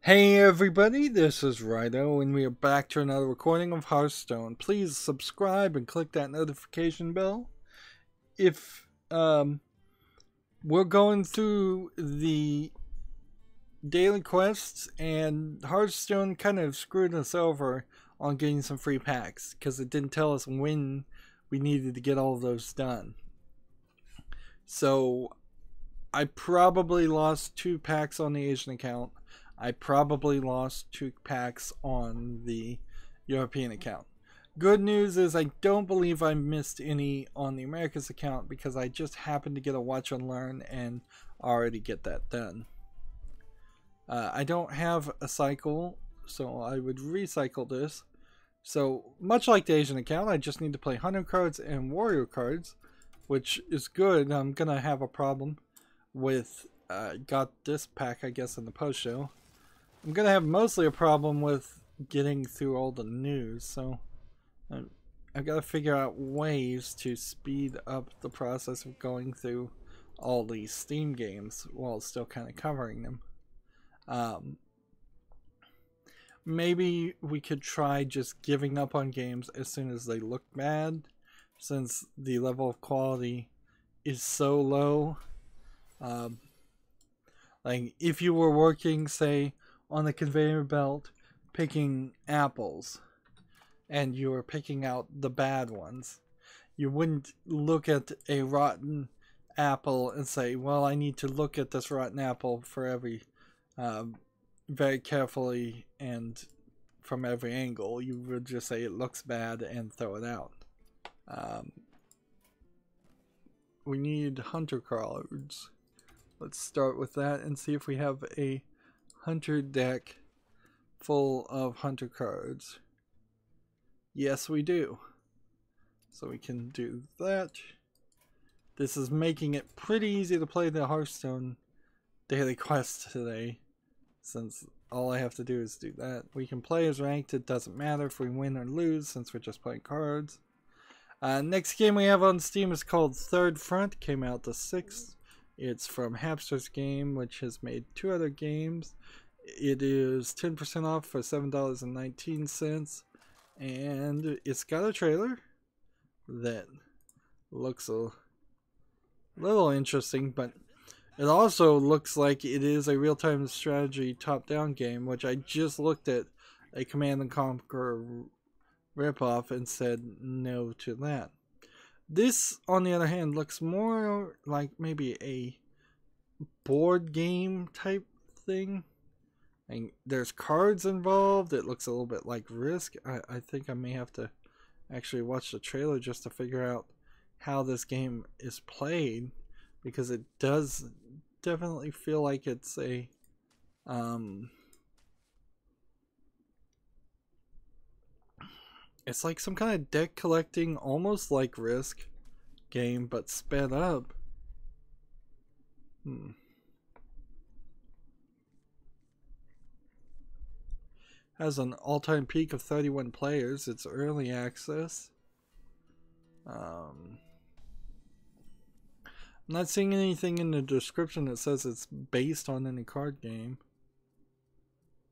Hey everybody, this is Rydo, and we are back to another recording of Hearthstone. Please subscribe and click that notification bell. If we're going through the daily quests, and Hearthstone kind of screwed us over on getting some free packs because it didn't tell us when we needed to get all of those done. So I probably lost 2 packs on the Asian account. I probably lost 2 packs on the European account. Good news is I don't believe I missed any on the Americas account because I just happened to get a watch and learn and already get that done. I don't have a cycle, so I would recycle this. So much like the Asian account, I just need to play hunter cards and warrior cards, which is good. I'm gonna have a problem with got this pack, I guess, in the post show. I'm gonna have mostly a problem with getting through all the news, so I've got to figure out ways to speed up the process of going through all these Steam games while still kind of covering them. Maybe we could try just giving up on games as soon as they look bad, since the level of quality is so low. Like if you were working, say, on the conveyor belt picking apples and you were picking out the bad ones, you wouldn't look at a rotten apple and say, well, I need to look at this rotten apple for every very carefully and from every angle. You would just say it looks bad and throw it out. We need hunter cards. Let's start with that and see if we have a hunter deck full of hunter cards. Yes, we do. So we can do that. This is making it pretty easy to play the Hearthstone daily quest today, since all I have to do is do that. We can play as ranked. It doesn't matter if we win or lose, since we're just playing cards. Next game we have on Steam is called Third Front. Came out the 6th. It's from Hamster's Game, which has made 2 other games. It is 10% off for $7.19, and it's got a trailer that looks a little interesting, but it also looks like it is a real-time strategy top-down game, which I just looked at a Command and Conquer ripoff and said no to that. This, on the other hand, looks more like maybe a board game type thing. And there's cards involved. It looks a little bit like Risk. I think I may have to actually watch the trailer just to figure out how this game is played, because it does definitely feel like it's a it's like some kind of deck collecting, almost like Risk game, but sped up. Has an all-time peak of 31 players. It's early access. I'm not seeing anything in the description that says it's based on any card game.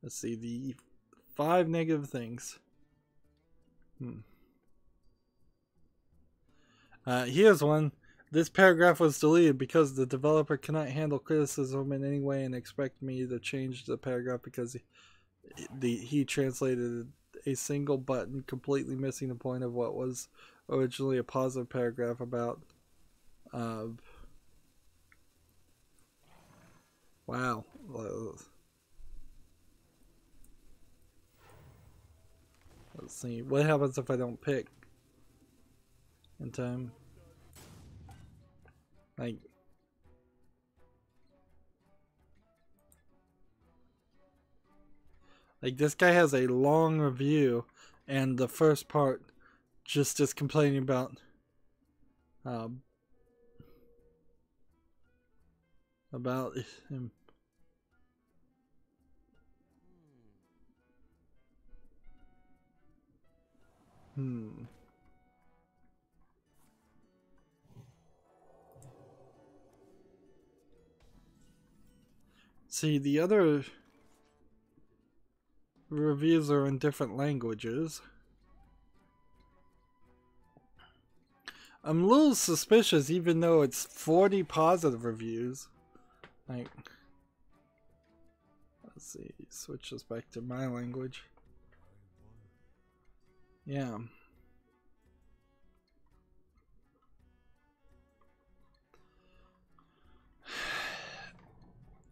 Let's see, the 5 negative things. Here's one. This paragraph was deleted because the developer cannot handle criticism in any way and expect me to change the paragraph because he translated a single button, completely missing the point of what was originally a positive paragraph about. Wow. Let's see. What happens if I don't pick in time? Like this guy has a long review, and the first part just is complaining about him. See, the other reviews are in different languages. I'm a little suspicious, even though it's 40 positive reviews. Like, let's see, switch this back to my language. Yeah.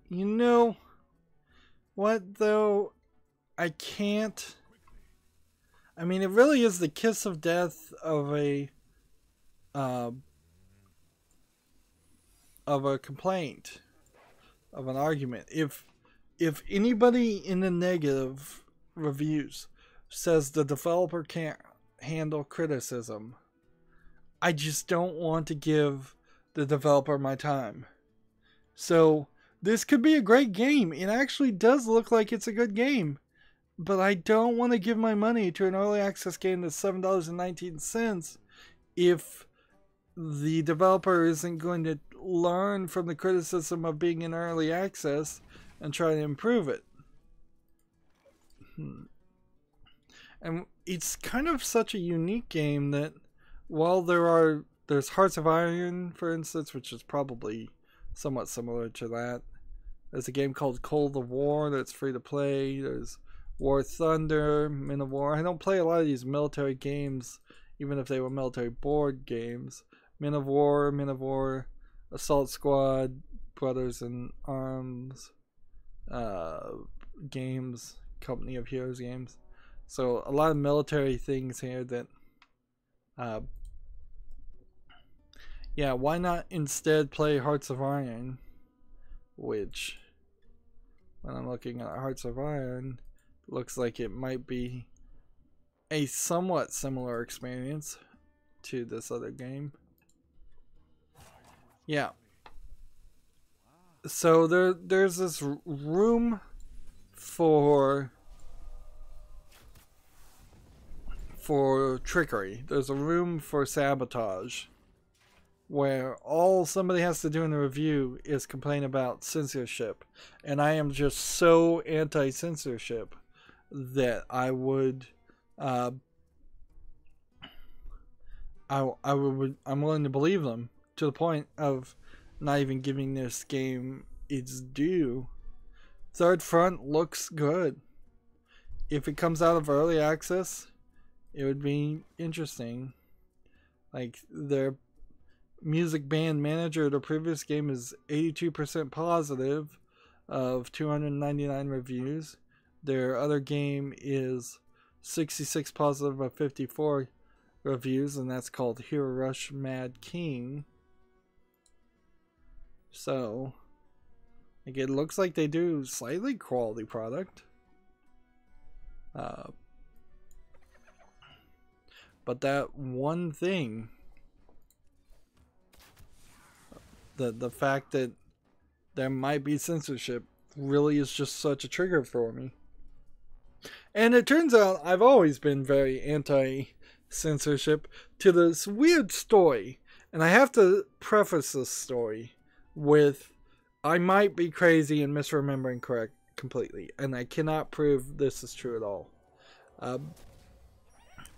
You know what, though? I can't. I mean, it really is the kiss of death of a complaint, of an argument. If anybody in the negative reviews says the developer can't handle criticism, I just don't want to give the developer my time. So this could be a great game. It actually does look like it's a good game. But I don't want to give my money to an early access game that's $7.19 if the developer isn't going to learn from the criticism of being in early access and try to improve it. And it's kind of such a unique game that while there's Hearts of Iron, for instance, which is probably somewhat similar to that. There's a game called Cold of War that's free to play. There's War Thunder, Men of War. I don't play a lot of these military games, even if they were military board games. Men of War, Assault Squad, Brothers in Arms, games, Company of Heroes games. So a lot of military things here that, yeah, why not instead play Hearts of Iron, which, when I'm looking at Hearts of Iron, looks like it might be a somewhat similar experience to this other game. Yeah. So there's this room for trickery. There's a room for sabotage, where all somebody has to do in the review is complain about censorship. And I am just so anti-censorship that I would I'm willing to believe them to the point of not even giving this game its due. Third Front looks good. If it comes out of early access, it would be interesting. Like, their music band manager, the previous game, is 82% positive of 299 reviews. Their other game is 66 positive of 54 reviews, and that's called Hero Rush Mad King. So, like, it looks like they do slightly quality product. But that one thing, the fact that there might be censorship, really is just such a trigger for me. And it turns out I've always been very anti-censorship, to this weird story. And I have to preface this story with, I might be crazy and misremembering completely, and I cannot prove this is true at all.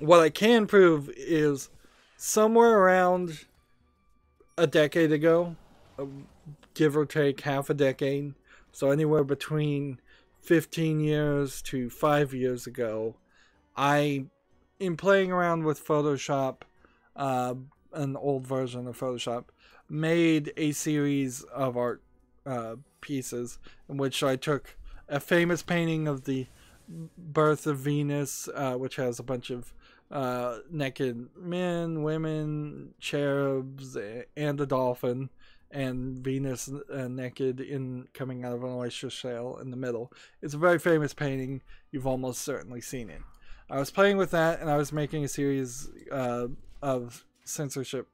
What I can prove is somewhere around a decade ago, give or take half a decade, so anywhere between 15 years to 5 years ago, I, in playing around with Photoshop, an old version of Photoshop, made a series of art pieces in which I took a famous painting of the birth of Venus, which has a bunch of naked men, women, cherubs, and a dolphin, and Venus naked coming out of an oyster shell in the middle. It's a very famous painting. You've almost certainly seen it. I was playing with that, and I was making a series of censorship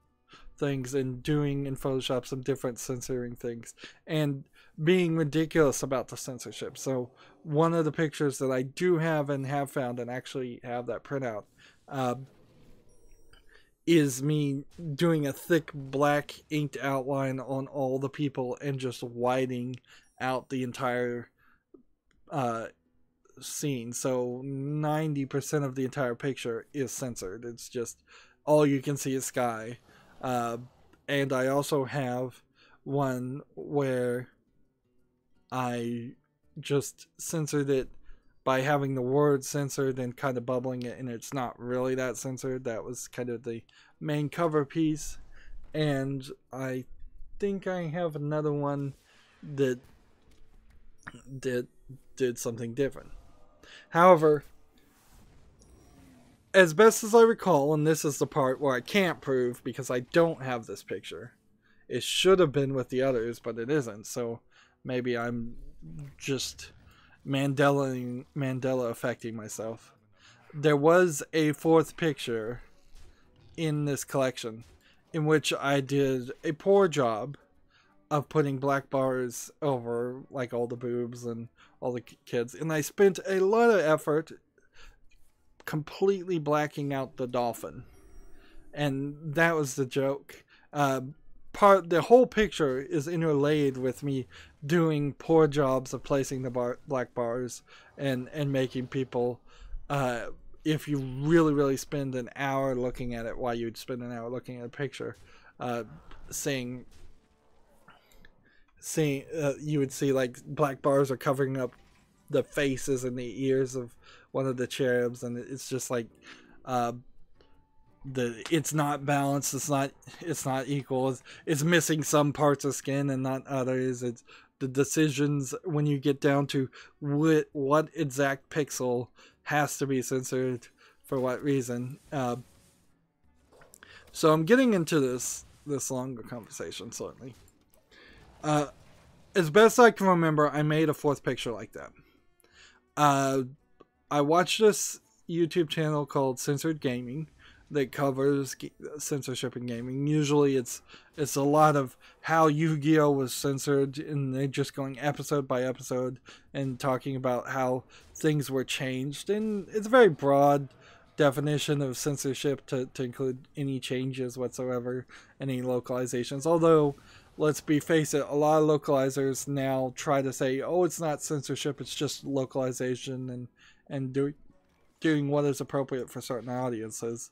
things and doing in Photoshop some different censoring things and being ridiculous about the censorship. So one of the pictures that I do have and have found and actually have that printout is me doing a thick black inked outline on all the people and just whiting out the entire scene, so 90% of the entire picture is censored. It's just all you can see is sky. And I also have one where I just censored it by having the word censored and kind of bubbling it, and it's not really that censored. That was kind of the main cover piece. And I think I have another one that did something different. However, as best as I recall, and this is the part where I can't prove because I don't have this picture. It should have been with the others, but it isn't. So maybe I'm just Mandela affecting myself. There was a fourth picture in this collection in which I did a poor job of putting black bars over like all the boobs and all the kids, and I spent a lot of effort completely blacking out the dolphin, and that was the joke. The whole picture is interlaid with me doing poor jobs of placing the black bars and making people, if you really spend an hour looking at it, while you'd spend an hour looking at a picture, seeing you would see like black bars are covering up the faces and the ears of one of the cherubs, and it's just like it's not balanced, it's not equal, it's missing some parts of skin and not others. It's the decisions when you get down to what exact pixel has to be censored for what reason. So I'm getting into this longer conversation slightly. As best I can remember, I made a fourth picture like that. I watched this YouTube channel called Censored Gaming that covers censorship in gaming. Usually it's a lot of how Yu-Gi-Oh was censored, and they're just going episode by episode and talking about how things were changed. And it's a very broad definition of censorship to include any changes whatsoever, any localizations. Although, let's face it, a lot of localizers now try to say, oh, it's not censorship, it's just localization and doing what is appropriate for certain audiences.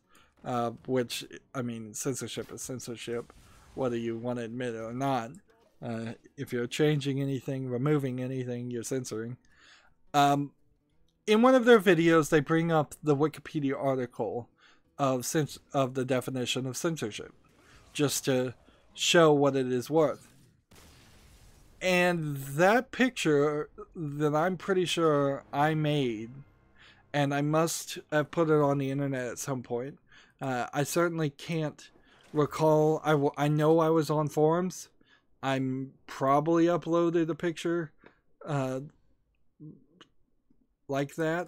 Which, I mean, censorship is censorship, whether you want to admit it or not. If you're changing anything, removing anything, you're censoring. In one of their videos, they bring up the Wikipedia article of the definition of censorship, just to show what it is worth. And that picture that I'm pretty sure I made, and I must have put it on the internet at some point. I certainly can't recall. I know I was on forums. I'm probably uploaded a picture like that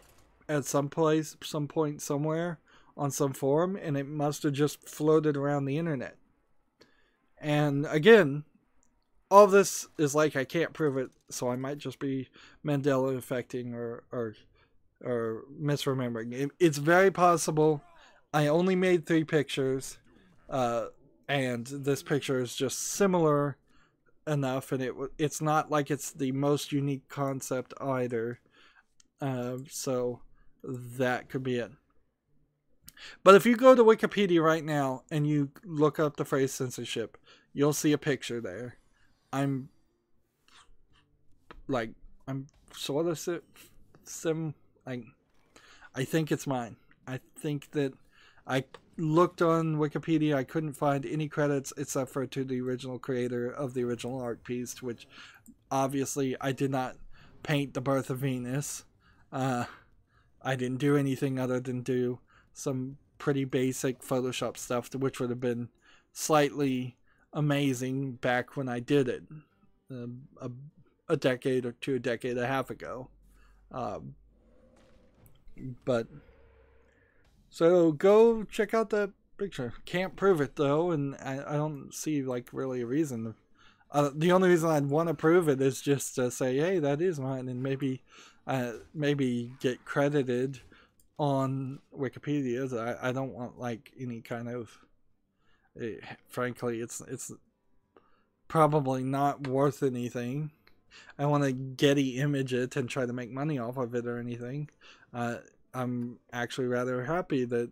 at some place, some point, somewhere on some forum, and it must have just floated around the internet. And again, all this is like I can't prove it, so I might just be Mandela affecting or misremembering. It's very possible. I only made 3 pictures, and this picture is just similar enough, and it's not like it's the most unique concept either. So that could be it. But if you go to Wikipedia right now and you look up the phrase censorship, you'll see a picture there. I'm sort of I think it's mine. I think that I looked on Wikipedia. I couldn't find any credits except for to the original creator of the original art piece, which obviously I did not paint the birth of Venus. I didn't do anything other than do some pretty basic Photoshop stuff, which would have been slightly amazing back when I did it a decade or two, a decade and a half ago. But so go check out that picture. Can't prove it though, and I don't see like really a reason. The only reason I'd want to prove it is just to say, hey, that is mine, and maybe get credited on Wikipedia. I don't want like any kind of. Frankly, it's probably not worth anything. I want to Getty image it and try to make money off of it or anything. I'm actually rather happy that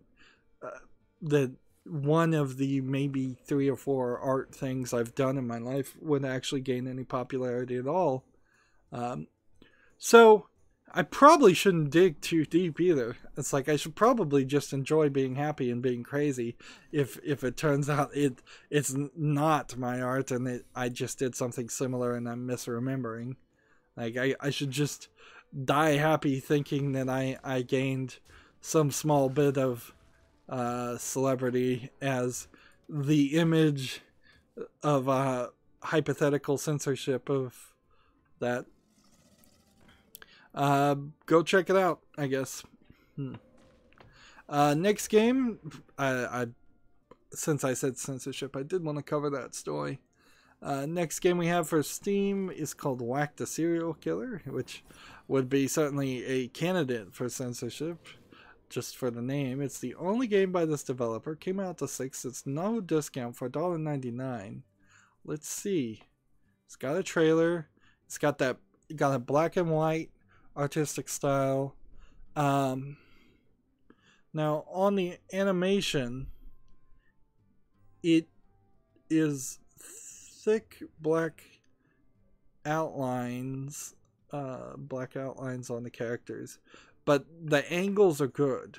that one of the maybe 3 or 4 art things I've done in my life would actually gain any popularity at all. So I probably shouldn't dig too deep either. It's like I should probably just enjoy being happy and being crazy if it turns out it's not my art and I just did something similar and I'm misremembering. Like I should just die happy thinking that I gained some small bit of celebrity as the image of hypothetical censorship of that. Go check it out, I guess. Next game, since I said censorship, I did want to cover that story. Next game we have for Steam is called Whack the Serial Killer, which would be certainly a candidate for censorship, just for the name. It's the only game by this developer. Came out the 6th. It's no discount for $1.99. Let's see. It's got a trailer. It's got that. Got a black and white artistic style. Now on the animation, it is thick black outlines, black outlines on the characters, but the angles are good.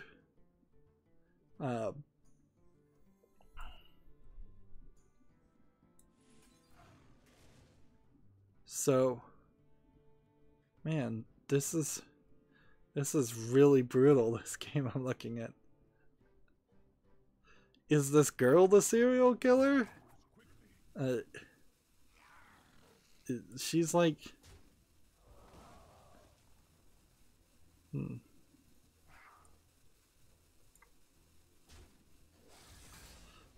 So, man, this is really brutal, this game I'm looking at. Is this girl the serial killer? She's like...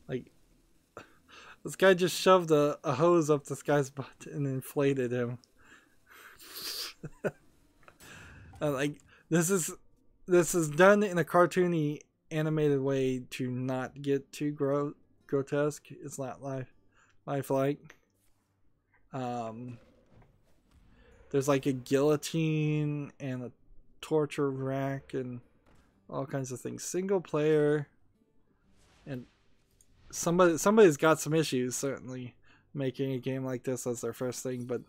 Like, this guy just shoved a hose up this guy's butt and inflated him. Like, this is done in a cartoony animated way to not get too grotesque. It's not lifelike. There's like a guillotine and a torture rack and all kinds of things. Single player, and somebody's got some issues certainly making a game like this as their first thing, but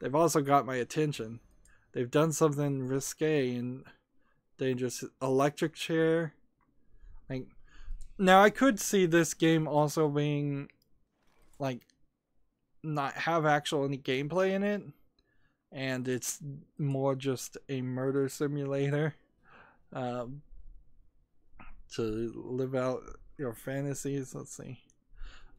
they've also got my attention. They've done something risque and dangerous. Electric chair. Like, now I could see this game also being like not have actual any gameplay in it, and it's more just a murder simulator to live out your fantasies. Let's see.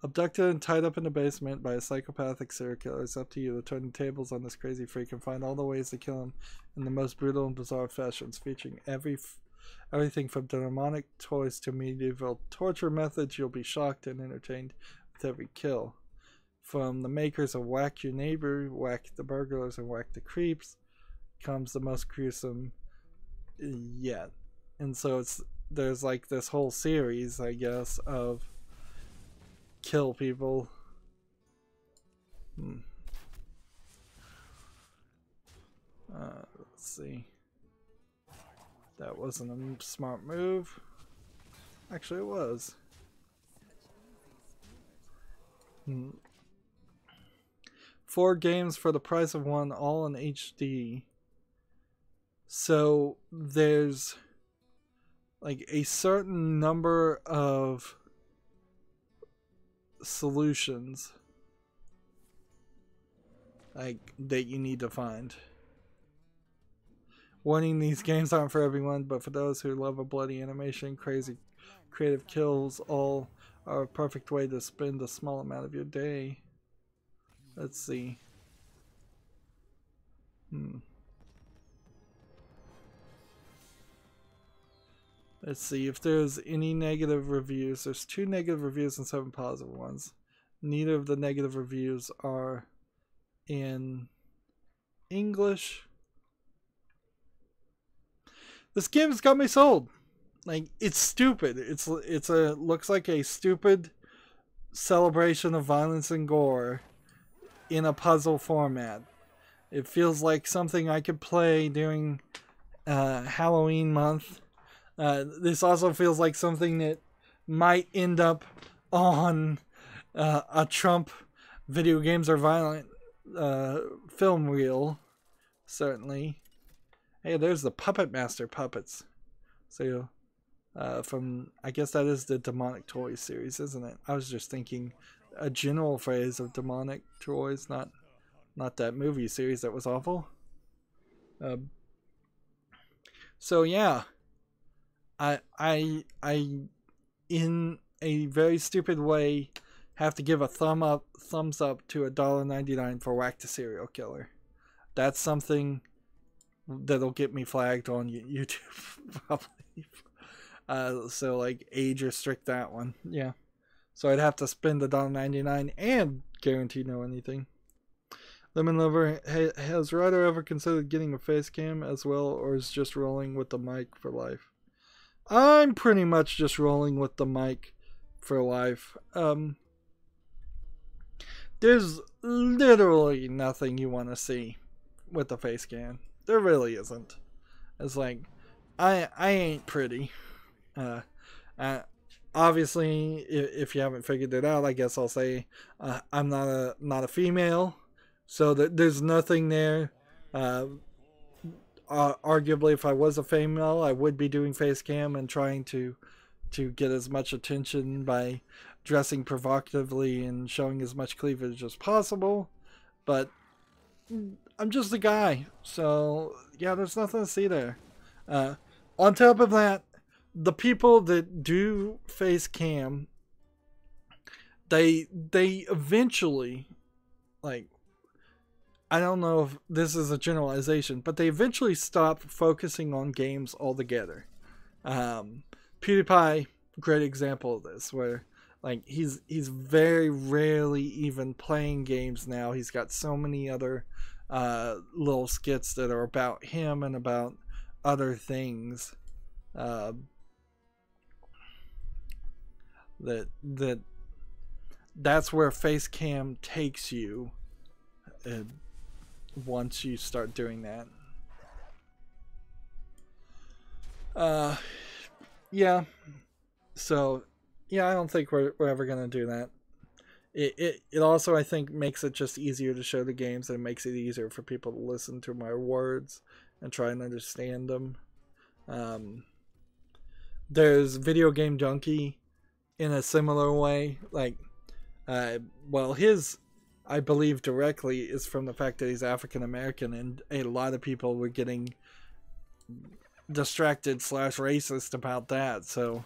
Abducted and tied up in the basement by a psychopathic serial killer. It's up to you to turn the tables on this crazy freak and find all the ways to kill him in the most brutal and bizarre fashions, featuring everything from demonic toys to medieval torture methods. You'll be shocked and entertained with every kill. From the makers of Whack Your Neighbor, Whack the Burglars, and Whack the Creeps comes the most gruesome yet. And so there's like this whole series, I guess, of kill people. Let's see. That wasn't a smart move. Actually, it was. 4 games for the price of 1, all in HD. So there's like a certain number of solutions like that you need to find. Warning, these games aren't for everyone, but for those who love a bloody animation, crazy creative kills, all are a perfect way to spend a small amount of your day. Let's see. Let's see if there's any negative reviews. There's 2 negative reviews and 7 positive ones. Neither of the negative reviews are in English. This game's got me sold. Like, it's stupid. It's looks like a stupid celebration of violence and gore in a puzzle format. It feels like something I could play during Halloween month. This also feels like something that might end up on a Trump video games are violent film reel, certainly. Hey, there's the Puppet Master puppets. So, from, I guess that is the Demonic Toys series, isn't it? I was just thinking a general phrase of Demonic Toys, not that movie series that was awful. So yeah, I in a very stupid way have to give a thumbs up to $1.99 for Whack the Serial Killer. That's something that'll get me flagged on YouTube probably. So like age restrict that one. Yeah. So I'd have to spend $1.99 and guarantee no anything. Lemon Lover, has Rydo ever considered getting a face cam as well, or is just rolling with the mic for life? I'm pretty much just rolling with the mic for life. There's literally nothing you want to see with the face cam. There really isn't. It's like, I ain't pretty. Obviously, if you haven't figured it out, I guess I'll say I'm not a female. So there's nothing there. Arguably, if I was a female, I would be doing face cam and trying to get as much attention by dressing provocatively and showing as much cleavage as possible. But I'm just a guy, so yeah, there's nothing to see there. On top of that, the people that do face cam, they eventually, like, I don't know if this is a generalization, but they eventually stop focusing on games altogether. PewDiePie, great example of this, where like he's very rarely even playing games now. He's got so many other little skits that are about him and about other things. That's where face cam takes you. Once you start doing that. Yeah. So, yeah, I don't think we're ever going to do that. It also, I think, makes it just easier to show the games, and it makes it easier for people to listen to my words and try and understand them. There's Video Game Junkie in a similar way. Like, well, his, I believe directly, is from the fact that he's African American, and a lot of people were getting distracted / racist about that. So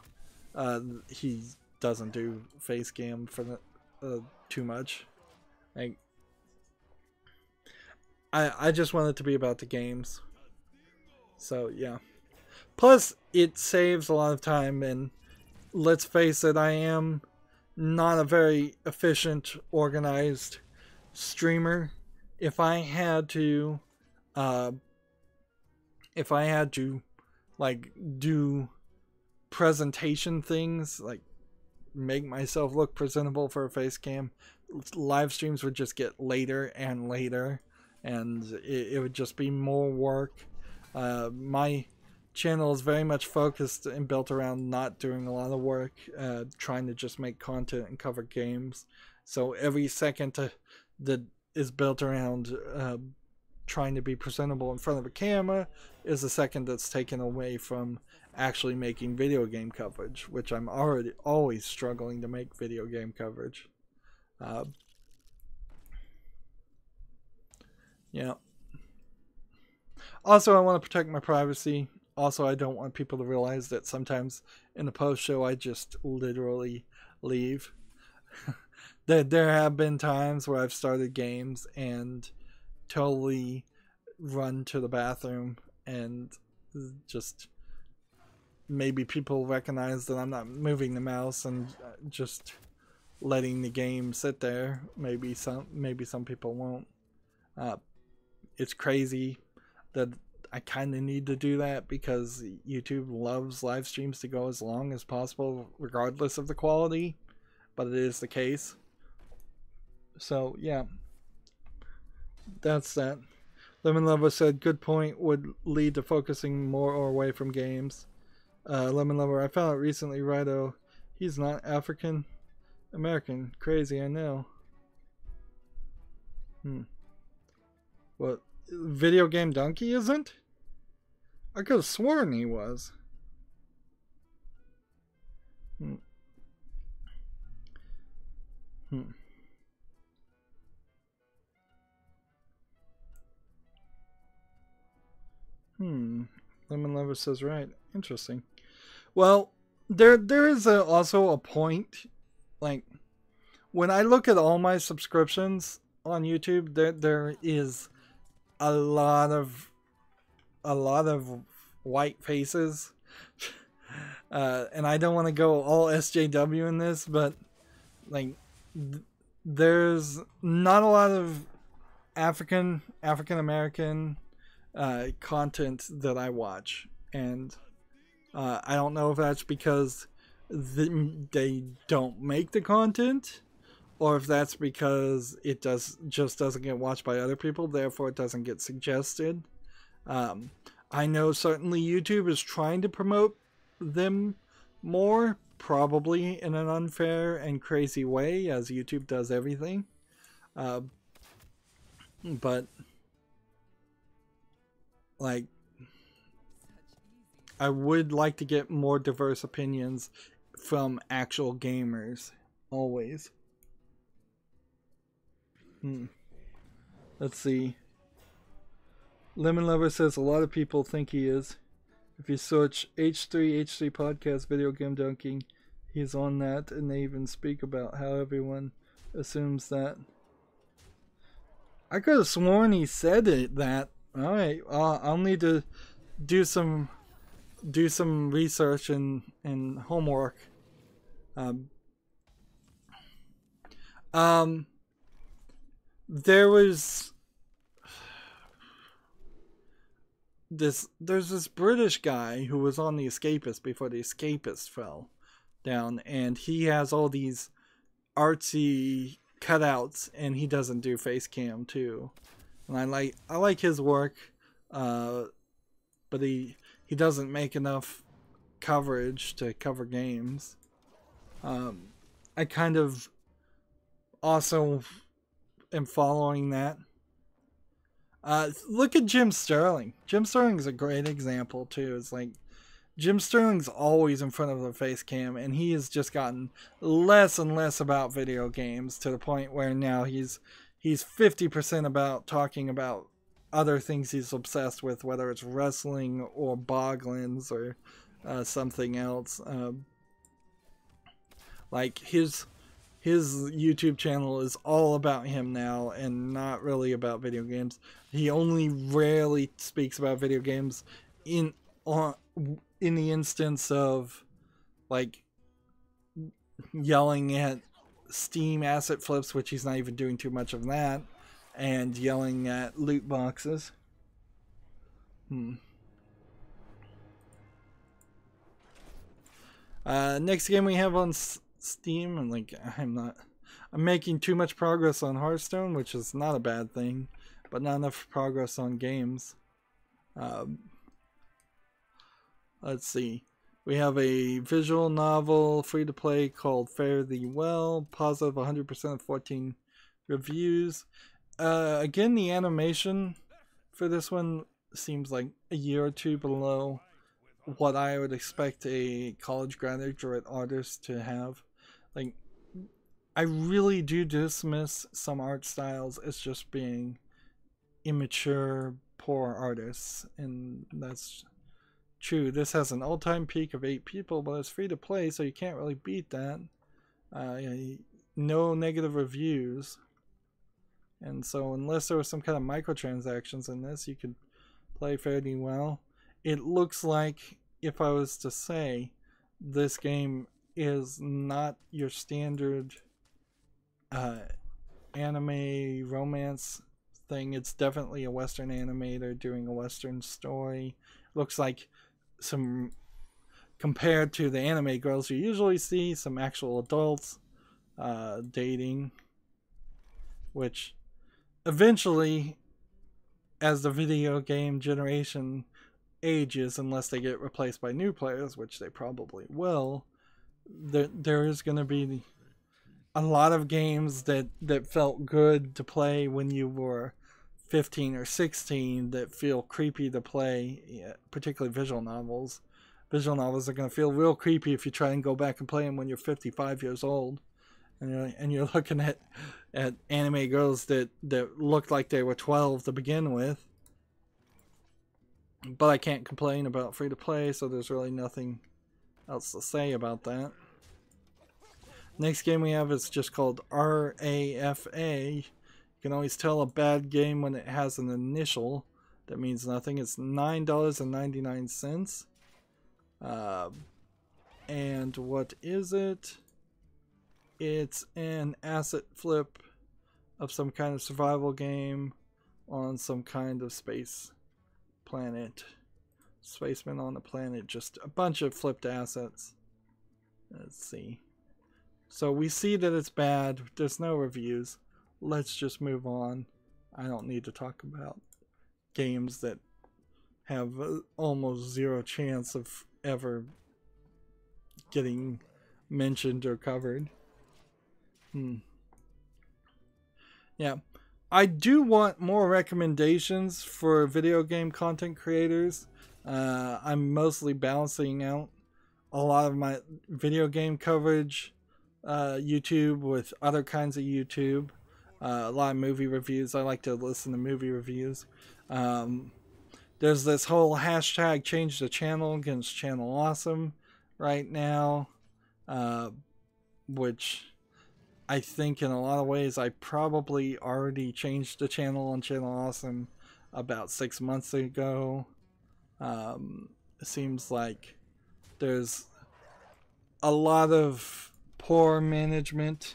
he doesn't do face cam for too much. Like, I just want it to be about the games. So yeah. Plus, it saves a lot of time, and let's face it, I am not a very efficient, organized streamer. If I had to like do presentation things, like make myself look presentable for a face cam, live streams would just get later and later, and it would just be more work. My channel is very much focused and built around not doing a lot of work, trying to just make content and cover games. So every second that is built around trying to be presentable in front of a camera is a second that's taken away from actually making video game coverage, which I'm always struggling to make video game coverage. Yeah. Also, I want to protect my privacy. Also, I don't want people to realize that sometimes in the post-show I just literally leave. There have been times where I've started games and totally run to the bathroom, and just maybe people recognize that I'm not moving the mouse and just letting the game sit there. Maybe some people won't. It's crazy that I kind of need to do that because YouTube loves live streams to go as long as possible regardless of the quality, but it is the case. So yeah, that's that. Lemon Lover said, good point, would lead to focusing more or away from games. Lemon Lover, I found out recently, Rydo, he's not African American. Crazy, I know. What? Video Game Donkey isn't? I could have sworn he was. Lemon Lover says right. Interesting. Well, there is also a point. Like, when I look at all my subscriptions on YouTube, there is a lot of white faces. And I don't want to go all SJW in this, but like there's not a lot of African American content that I watch, and I don't know if that's because they don't make the content, or if that's because it just doesn't get watched by other people, therefore it doesn't get suggested. I know certainly YouTube is trying to promote them more, probably in an unfair and crazy way, as YouTube does everything. But like, I would like to get more diverse opinions from actual gamers, always. Let's see. Lemon Lover says a lot of people think he is. If you search H3 podcast video game dunking, he's on that, and they even speak about how everyone assumes that. I could have sworn he said that. All right, I'll need to do some research and homework. There was there's this British guy who was on The Escapist before The Escapist fell down, and he has all these artsy cutouts, and he doesn't do face cam too. And I like his work, but he doesn't make enough coverage to cover games. I kind of also am following that. Look at Jim Sterling. Jim Sterling's a great example too. It's like Jim Sterling's always in front of the face cam, and he has just gotten less and less about video games, to the point where now he's 50% about talking about other things he's obsessed with, whether it's wrestling or Boglins or something else. Like his YouTube channel is all about him now, and not really about video games. He only rarely speaks about video games in the instance of like yelling at Steam asset flips, which he's not even doing too much of that, and yelling at loot boxes. Next game we have on Steam, and like I'm making too much progress on Hearthstone, which is not a bad thing, but not enough progress on games. Let's see. We have a visual novel, free to play, called Fare Thee Well. Positive 100% of 14 reviews. Again, the animation for this one seems like a year or two below what I would expect a college graduate artist to have. Like, I really do dismiss some art styles as just being immature, poor artists, and that's true. This has an all-time peak of 8 people, but it's free to play, so you can't really beat that. No negative reviews, and so unless there was some kind of microtransactions in this, you could play fairly well. It looks like, if I was to say, this game is not your standard anime romance thing. It's definitely a Western animator doing a Western story. Looks like some, compared to the anime girls you usually see, some actual adults dating, which eventually as the video game generation ages, unless they get replaced by new players, which they probably will, there is going to be a lot of games that felt good to play when you were 15 or 16 that feel creepy to play, particularly visual novels. Visual novels are going to feel real creepy if you try and go back and play them when you're 55 years old. And you're looking at anime girls that looked like they were 12 to begin with. But I can't complain about free to play, so there's really nothing else to say about that. Next game we have is just called RAFA. You can always tell a bad game when it has an initial. That means nothing. It's $9.99. And what is it? It's an asset flip of some kind of survival game on some kind of space planet. Spacemen on a planet. Just a bunch of flipped assets. Let's see. So we see that it's bad. There's no reviews. Let's just move on. I don't need to talk about games that have almost zero chance of ever getting mentioned or covered. Yeah. I do want more recommendations for video game content creators. I'm mostly balancing out a lot of my video game coverage YouTube with other kinds of YouTube. A lot of movie reviews. I like to listen to movie reviews. There's this whole hashtag change the channel against Channel Awesome right now, which I think in a lot of ways I probably already changed the channel on Channel Awesome about 6 months ago. It seems like there's a lot of poor management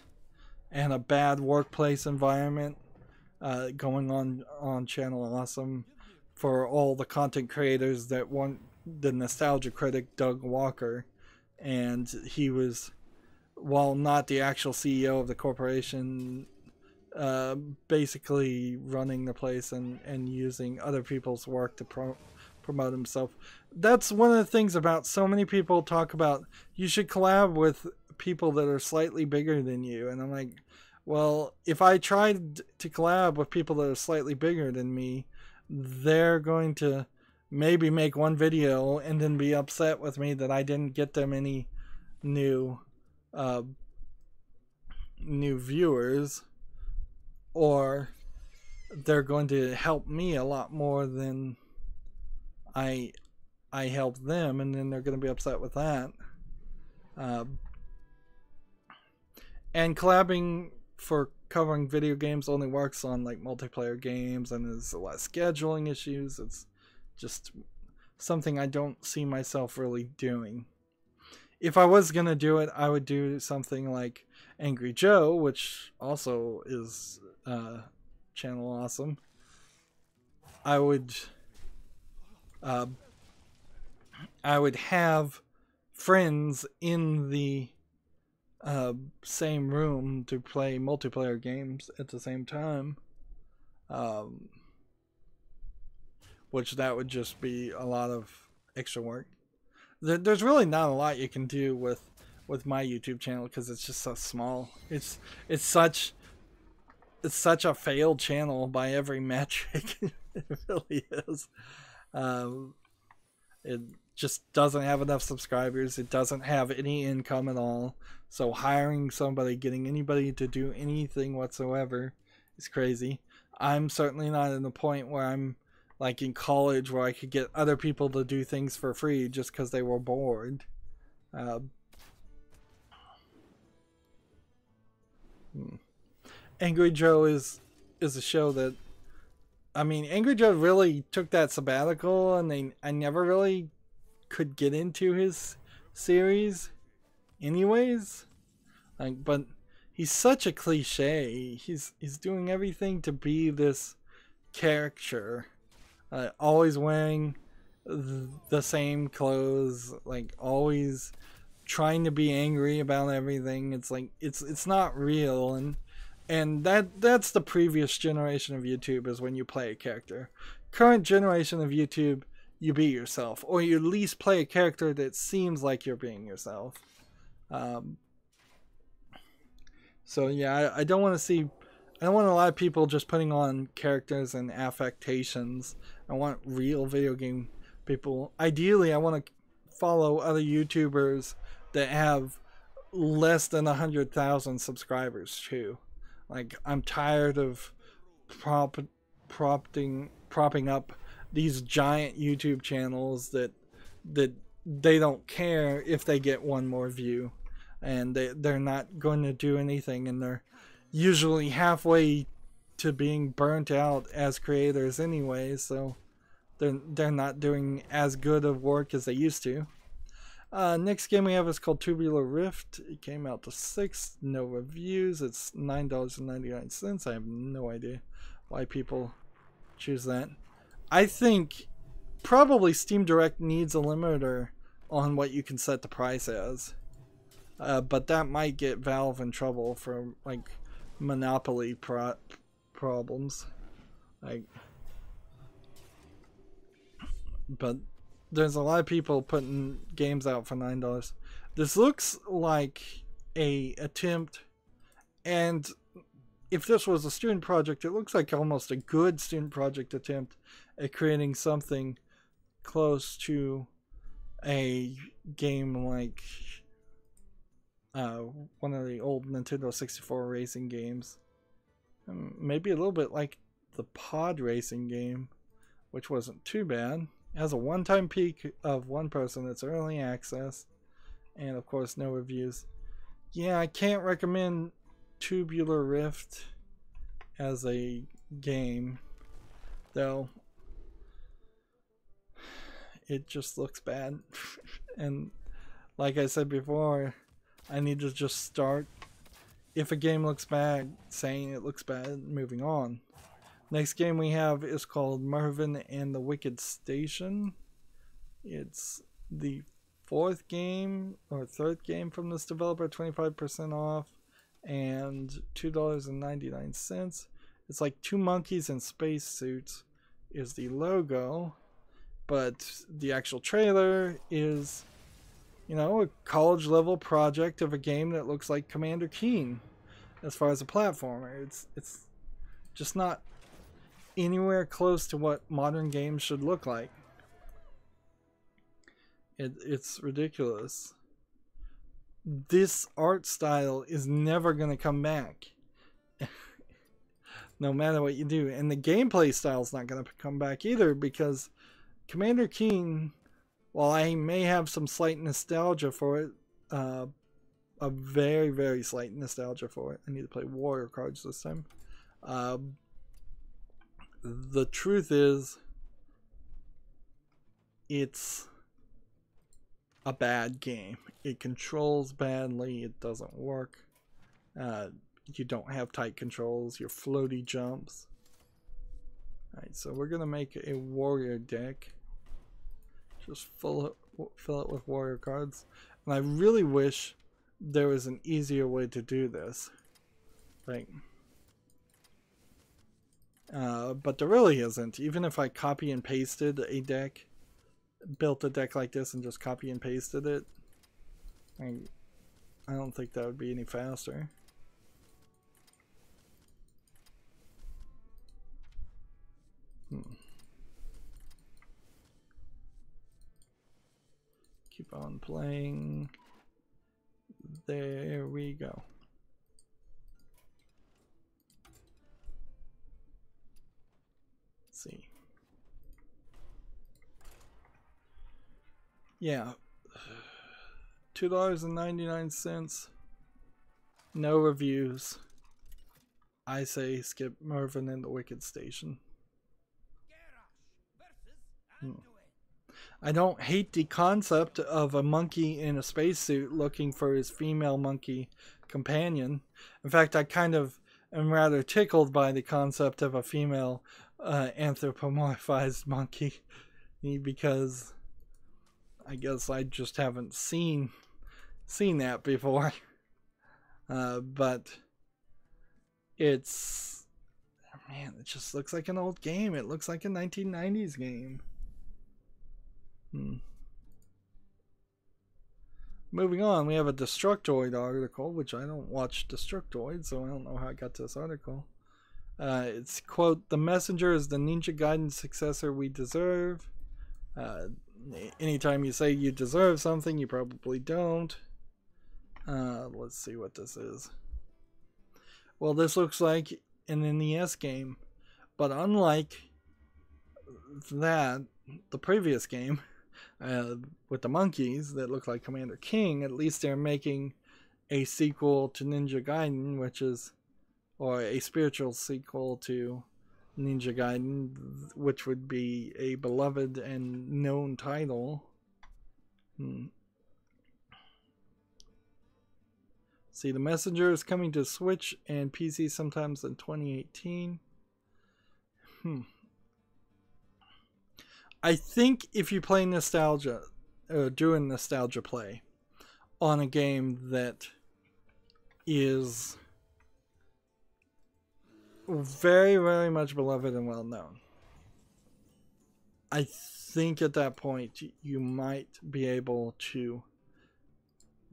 and a bad workplace environment going on Channel Awesome for all the content creators that want the nostalgia critic Doug Walker. And he was, while not the actual CEO of the corporation, basically running the place and using other people's work to promote himself. That's one of the things about so many people talk about you should collab with people that are slightly bigger than you. And I'm like, well, if I tried to collab with people that are slightly bigger than me, they're going to maybe make one video and then be upset with me that I didn't get them any new viewers, or they're going to help me a lot more than I help them, and then they're going to be upset with that. And collabing for covering video games only works on like multiplayer games, and there's a lot of scheduling issues. It's just something I don't see myself really doing. If I was going to do it, I would do something like Angry Joe, which also is Channel Awesome. I would have friends in the same room to play multiplayer games at the same time, which that would just be a lot of extra work. There's really not a lot you can do with my YouTube channel because it's just so small. It's such a failed channel by every metric. It really is. It just doesn't have enough subscribers. It doesn't have any income at all. So hiring somebody, getting anybody to do anything whatsoever is crazy. I'm certainly not in the point where I'm like in college where I could get other people to do things for free just because they were bored. Angry Joe is a show that, I mean, Angry Joe really took that sabbatical, and I never really could get into his series anyways. Like, but he's such a cliche. He's doing everything to be this character, always wearing the same clothes, like always trying to be angry about everything. It's like it's not real, and And that's the previous generation of YouTube, is when you play a character. Current generation of YouTube, you be yourself, or you at least play a character that seems like you're being yourself. So yeah, I don't want to see, I don't want a lot of people just putting on characters and affectations. I want real video game people. Ideally, I want to follow other YouTubers that have less than 100,000 subscribers too. Like, I'm tired of propping up these giant YouTube channels that they don't care if they get one more view, and they're not going to do anything, and they're usually halfway to being burnt out as creators anyway, so they're not doing as good of work as they used to. Next game we have is called Tubular Rift. It came out the 6th, no reviews. It's $9.99. I have no idea why people choose that. I think probably Steam Direct needs a limiter on what you can set the price as. But that might get Valve in trouble for like monopoly problems. Like, but there's a lot of people putting games out for $9. This looks like a attempt, and if this was a student project, it looks like almost a good student project attempt at creating something close to a game like one of the old Nintendo 64 racing games. Maybe a little bit like the pod racing game, which wasn't too bad. It has a one-time peak of one person. It's early access, and of course no reviews. Yeah, I can't recommend Tubular Rift as a game, though. It just looks bad. And like I said before, I need to just start, if a game looks bad, saying it looks bad, moving on. Next game we have is called Mervyn and the Wicked Station. It's the 4th game or 3rd game from this developer, 25% off and $2.99. It's like 2 monkeys in space suits is the logo, but the actual trailer is, you know, a college level project of a game that looks like Commander Keen as far as a platformer. It's just not anywhere close to what modern games should look like. It's ridiculous. This art style is never going to come back. No matter what you do. And the gameplay style is not going to come back either, because Commander Keen, while I may have some slight nostalgia for it, a very, very slight nostalgia for it. I need to play warrior cards this time. The truth is, it's a bad game. It controls badly. It doesn't work. You don't have tight controls. Your floaty jumps. Alright, so we're going to make a warrior deck. Just fill it with warrior cards. And I really wish there was an easier way to do this. Like, but there really isn't. Even if I copy and pasted a deck, built a deck like this and just copy and pasted it, I don't think that would be any faster. Keep on playing. There we go. Let's see. Yeah. $2.99. No reviews. I say skip Mervyn and the Wicked Station. I don't hate the concept of a monkey in a spacesuit looking for his female monkey companion. In fact, I kind of am rather tickled by the concept of a female anthropomorphized monkey, because I guess I just haven't seen that before. But It's, man, it just looks like an old game. It looks like a 1990s game. Moving on, we have a Destructoid article, which I don't watch Destructoid, so I don't know how I got this article. It's, quote, "The Messenger is the Ninja Gaiden successor we deserve." Anytime you say you deserve something, you probably don't. Let's see what this is. Well, this looks like an NES game, but unlike that, the previous game, with the monkeys that look like Commander King, at least they're making a sequel to Ninja Gaiden, which is, or a spiritual sequel to Ninja Gaiden, which would be a beloved and known title. See, The Messenger is coming to Switch and PC sometimes in 2018. I think if you play nostalgia, or do a nostalgia play on a game that is very, very much beloved and well known, I think at that point you might be able to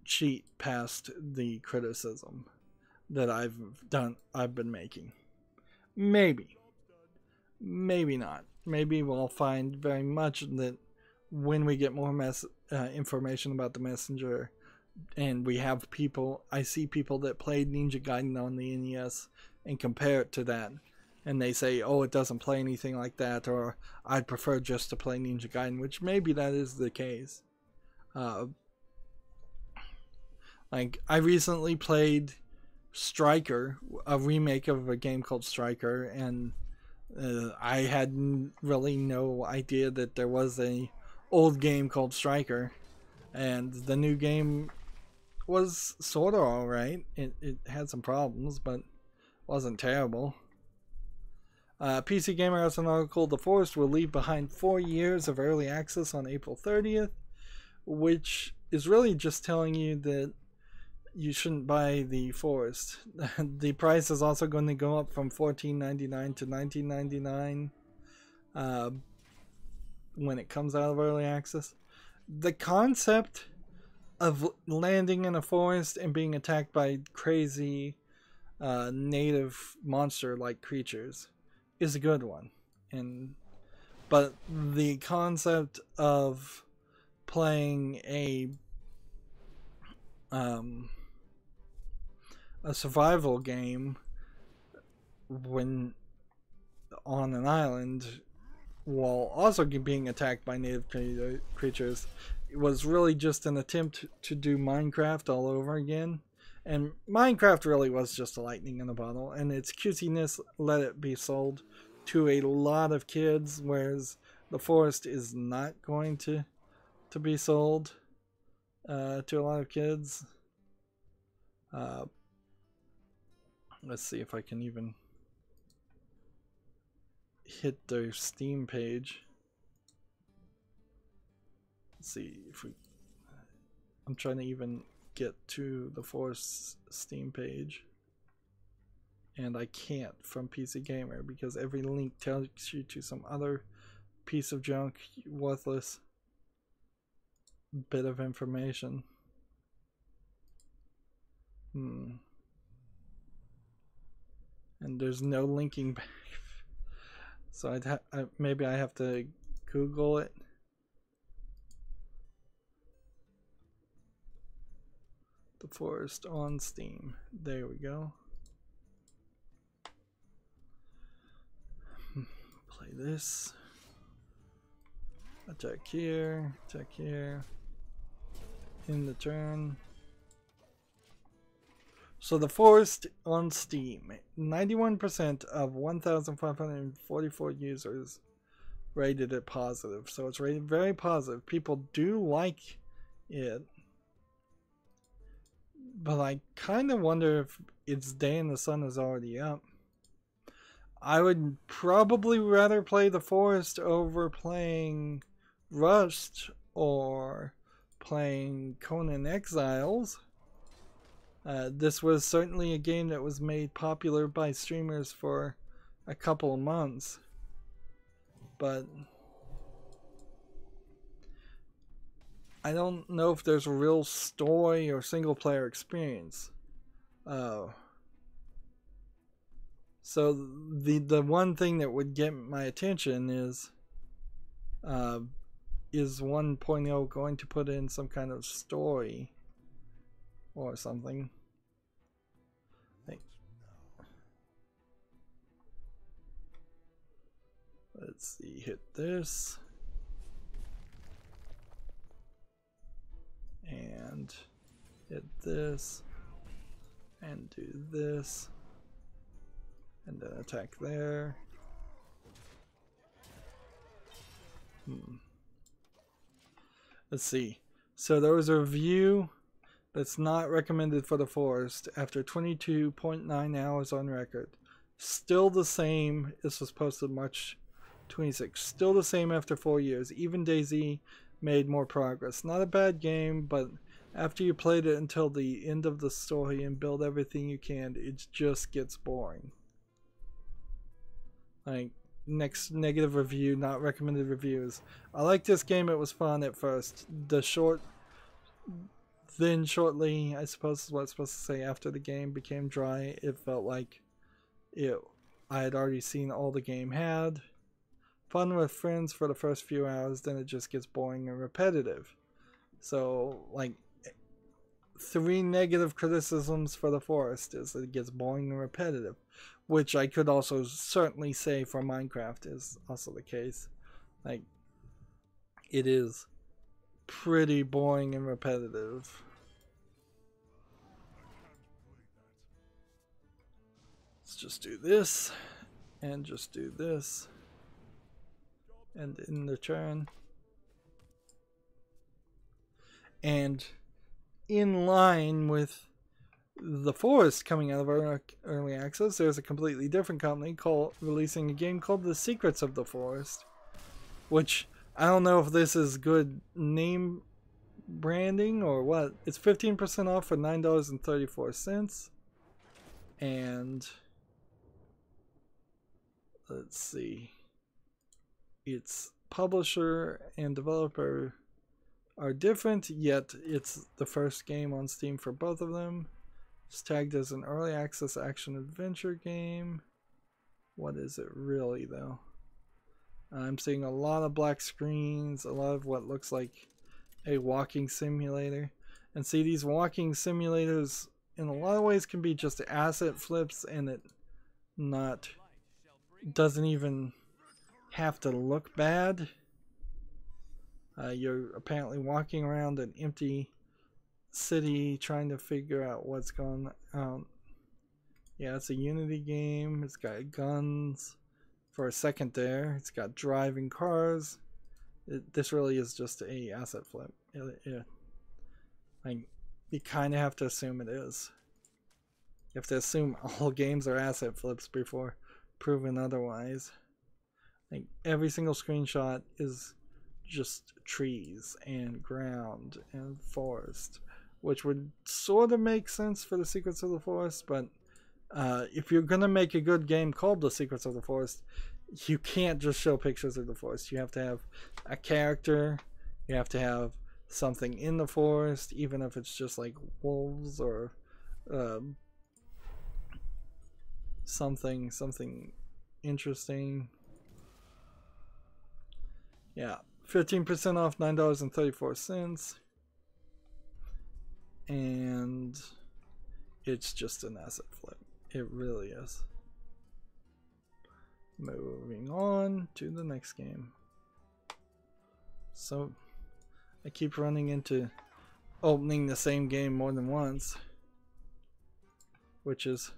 cheat past the criticism that I've been making. Maybe not. Maybe we'll find very much that when we get more information about the Messenger, and we have people, I see people that played Ninja Gaiden on the NES and compare it to that, and they say, oh, it doesn't play anything like that, or I'd prefer just to play Ninja Gaiden, which maybe that is the case. Like, I recently played Striker, a remake of a game called Striker, and I had really no idea that there was a old game called Striker, and the new game was sort of alright. It had some problems, but wasn't terrible. PC Gamer has an article, "The Forest will leave behind 4 years of early access on April 30th, which is really just telling you that you shouldn't buy the Forest. The price is also going to go up from $14.99 to $19.99 when it comes out of early access. The concept of landing in a forest and being attacked by crazy native monster-like creatures is a good one, but the concept of playing a survival game when on an island while also being attacked by native creatures was really just an attempt to do Minecraft all over again. And Minecraft really was just a lightning in a bottle, and its cutesiness let it be sold to a lot of kids, whereas the Forest is not going to be sold to a lot of kids. Let's see if I can even hit their Steam page. Let's see if we... I'm trying to even get to the Forest Steam page, and I can't from PC Gamer because every link tells you to some other piece of junk, worthless bit of information. And there's no linking back, so maybe I have to Google it. The Forest on Steam. There we go. Play this. Attack here. Attack here. In the turn. So The Forest on Steam. 91% of 1,544 users rated it positive. So it's rated very positive. People do like it. But I kind of wonder if its day in the sun is already up. I would probably rather play The Forest over playing Rust or playing Conan Exiles. This was certainly a game that was made popular by streamers for a couple of months, but I don't know if there's a real story or single player experience. So the one thing that would get my attention is 1.0 going to put in some kind of story or something? Let's see, hit this. And hit this. And do this. And then attack there. Let's see. So there was a review that's not recommended for the Forest after 22.9 hours on record. Still the same. This was posted March 26. Still the same after 4 years. Even DayZ made more progress. Not a bad game, but after you played it until the end of the story and build everything you can, it just gets boring. Like, next negative review, not recommended reviews. I liked this game. It was fun at first. Then shortly, I suppose is what I'm supposed to say, after the game became dry, it felt like I had already seen all the game had. Fun with friends for the first few hours, then it just gets boring and repetitive. So, like, 3 negative criticisms for the Forest is that it gets boring and repetitive, which I could also certainly say for Minecraft is also the case. Like, it is pretty boring and repetitive. Let's just do this, and just do this, and in the turn. And in line with the Forest coming out of early access, there's a completely different company releasing a game called The Secrets of the Forest, which I don't know if this is good name branding or what. It's 15% off for $9.34, and let's see, its publisher and developer are different, yet it's the first game on Steam for both of them. It's tagged as an early access action adventure game. What is it really though? I'm seeing a lot of black screens, a lot of what looks like a walking simulator. And see, these walking simulators in a lot of ways can be just asset flips, and it doesn't even have to look bad. You're apparently walking around an empty city trying to figure out what's going on. Yeah, it's a Unity game. It's got guns for a second there. It's got driving cars. This really is just a asset flip. Like, you kind of have to assume it is. You have to assume all games are asset flips before proven otherwise. Like, every single screenshot is just trees and ground and forest, which would sort of make sense for the Secrets of the Forest, but if you're gonna make a good game called The Secrets of the Forest, you can't just show pictures of the forest. You have to have a character, you have to have something in the forest, even if it's just like wolves or something interesting. Yeah, 15% off, $9.34, and it's just an asset flip. It really is. Moving on to the next game. So I keep running into opening the same game more than once, which is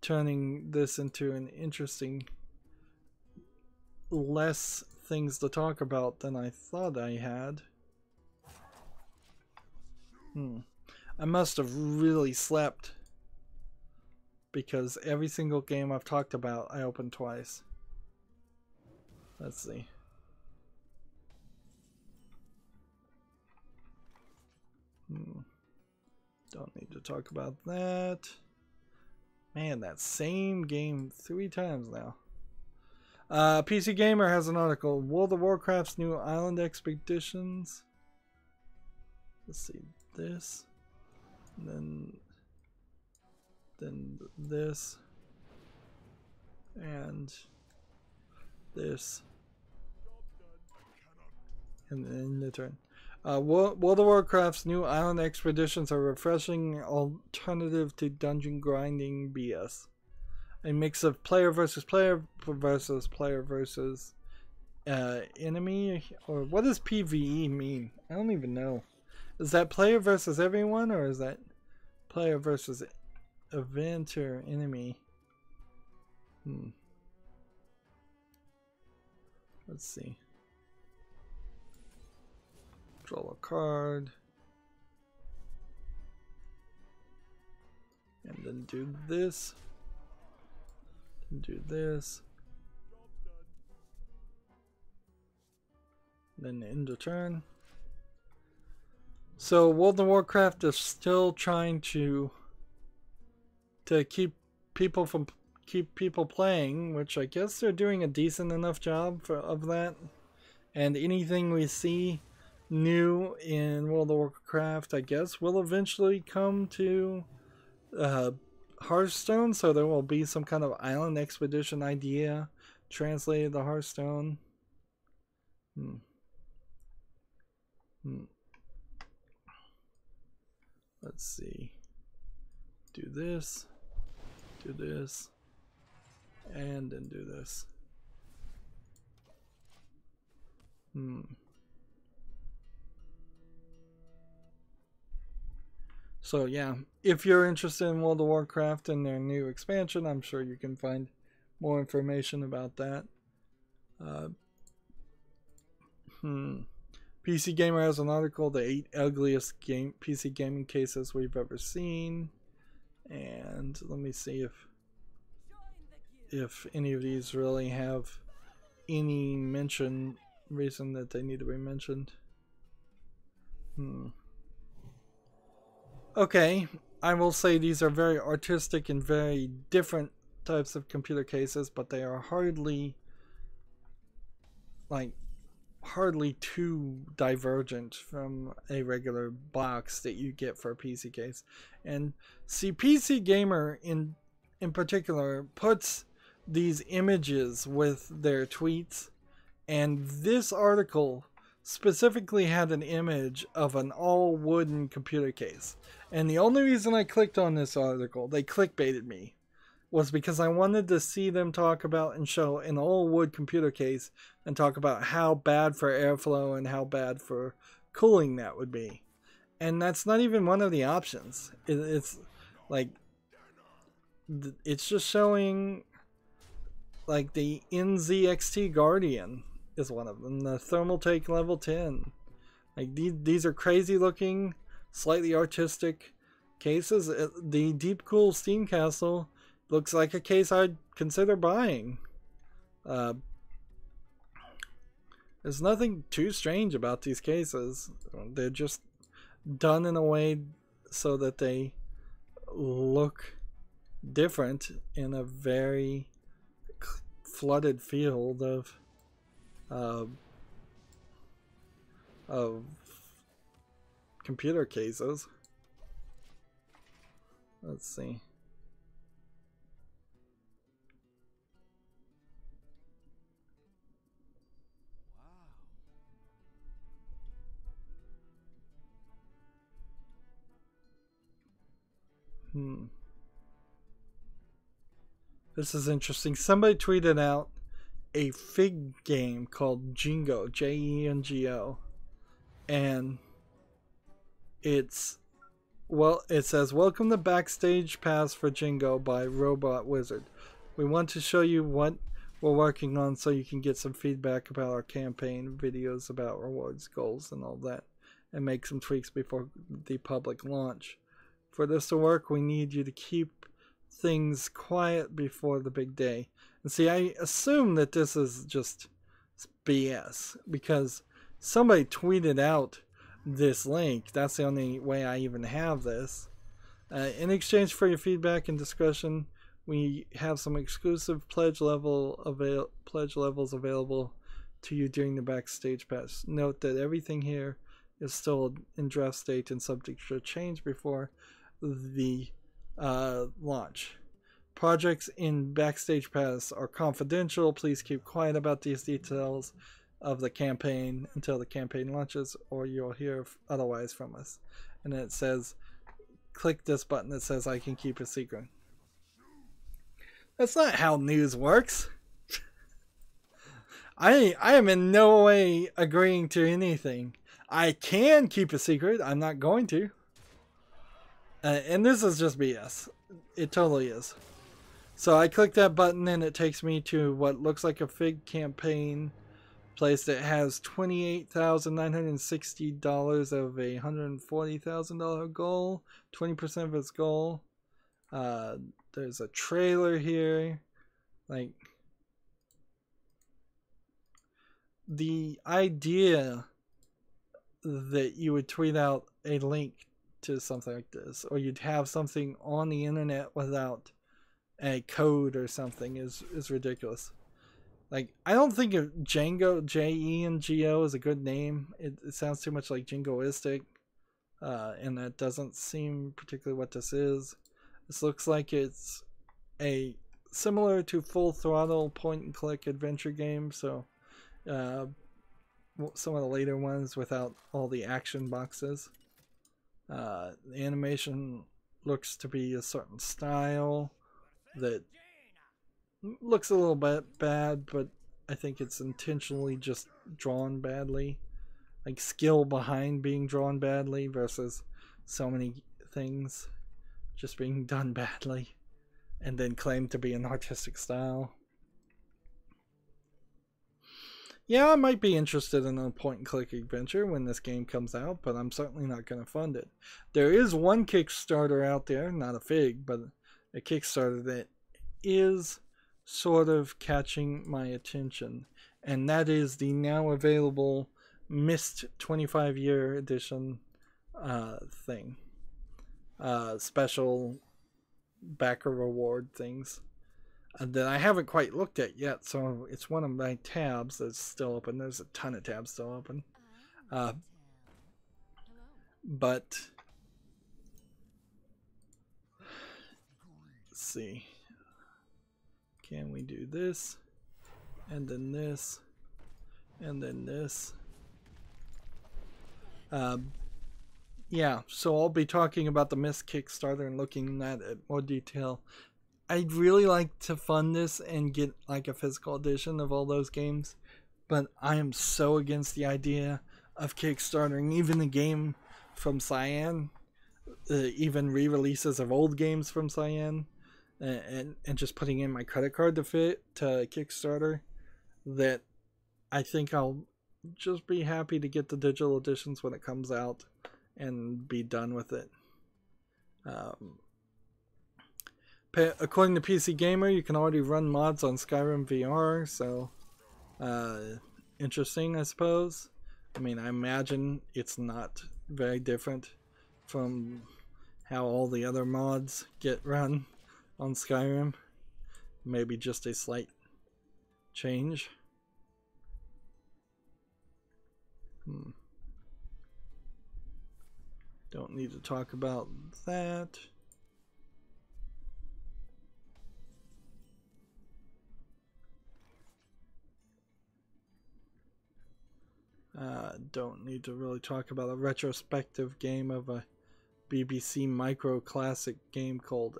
turning this into an interesting, less things to talk about than I thought I had. I must have really slept, because every single game I've talked about I opened twice. Let's see. Don't need to talk about that. Man, that same game 3 times now. PC Gamer has an article. World of Warcraft's new island expeditions. Let's see. This. And then this. And this. And then the turn. World of Warcraft's new island expeditions are a refreshing alternative to dungeon grinding BS. A mix of player versus player versus enemy, or what does PvE mean? I don't even know. Is that player versus everyone, or is that player versus event or enemy? Let's see. Draw a card. And then do this. And do this. Then end of turn. So World of Warcraft is still trying to keep people playing, which I guess they're doing a decent enough job of that. And anything we see new in World of Warcraft, I guess, will eventually come to Hearthstone, so there will be some kind of island expedition idea translated to Hearthstone. Let's see. Do this, and then do this. So yeah, if you're interested in World of Warcraft and their new expansion, I'm sure you can find more information about that. PC Gamer has an article, the 8 ugliest PC gaming cases we've ever seen. And let me see if any of these really have any reason that they need to be mentioned. Okay, I will say these are very artistic and very different types of computer cases, but they are hardly too divergent from a regular box that you get for a PC case. And see, PC Gamer in particular puts these images with their tweets, and this article specifically had an image of an all wooden computer case. And the only reason I clicked on this article, they clickbaited me, was because I wanted to see them talk about and show an all wood computer case and talk about how bad for airflow and how bad for cooling that would be. And that's not even one of the options. It's like, it's just showing like the NZXT Guardian is one of them, the Thermaltake level 10. Like these are crazy looking, slightly artistic cases. The Deep Cool Steam Castle looks like a case I'd consider buying. There's nothing too strange about these cases. They're just done in a way so that they look different in a very flooded field of computer cases. Let's see. This is interesting. Somebody tweeted out a Fig game called Jengo, Jengo, and it's, well, it says, "Welcome to Backstage Pass for Jengo by Robot Wizard. We want to show you what we're working on so you can get some feedback about our campaign, videos about rewards, goals, and all that, and make some tweaks before the public launch. For this to work, we need you to keep things quiet before the big day." And see, I assume that this is just BS because somebody tweeted out this link. That's the only way I even have this. In exchange for your feedback and discussion, we have some exclusive pledge levels available to you during the backstage pass. Note that everything here is still in draft state and subject to change before the launch. Projects in Backstage Pass are confidential. Please keep quiet about these details of the campaign until the campaign launches, or you'll hear otherwise from us. And then it says, click this button that says I can keep a secret. That's not how news works. I am in no way agreeing to anything. I can keep a secret. I'm not going to. And this is just BS. It totally is. So I click that button and it takes me to what looks like a fig campaign place that has $28,960 of a $140,000 goal, 20% of its goal. There's a trailer here. Like, the idea that you would tweet out a link to something like this, or you'd have something on the internet without a code or something is ridiculous. Like, I don't think of Django, J-E-N-G-O, is a good name. It sounds too much like jingoistic, and that doesn't seem particularly what this is. This looks like it's a similar to Full Throttle point-and-click adventure game, so some of the later ones without all the action boxes. The animation looks to be a certain style that looks a little bit bad, but I think it's intentionally just drawn badly. Like, skill behind being drawn badly versus so many things just being done badly and then claimed to be an artistic style. Yeah, I might be interested in a point-and-click adventure when this game comes out, but I'm certainly not going to fund it. There is one Kickstarter out there, not a fig, but a Kickstarter that is sort of catching my attention, and that is the now available Myst 25-year edition thing. Special backer reward things that I haven't quite looked at yet, so it's one of my tabs that's still open. There's a ton of tabs still open. But let's see. Can we do this? And then this. And then this. Yeah, so I'll be talking about the Myst Kickstarter and looking at it in more detail. I'd really like to fund this and get like a physical edition of all those games, but I am so against the idea of Kickstartering even a game from Cyan, even re-releases of old games from Cyan, and just putting in my credit card to Kickstarter, that I think I'll just be happy to get the digital editions when it comes out and be done with it. According to PC Gamer, you can already run mods on Skyrim VR, so interesting, I suppose. I mean, I imagine it's not very different from how all the other mods get run on Skyrim. Maybe just a slight change. Don't need to talk about that. Don't need to really talk about a retrospective game of a BBC Micro classic game called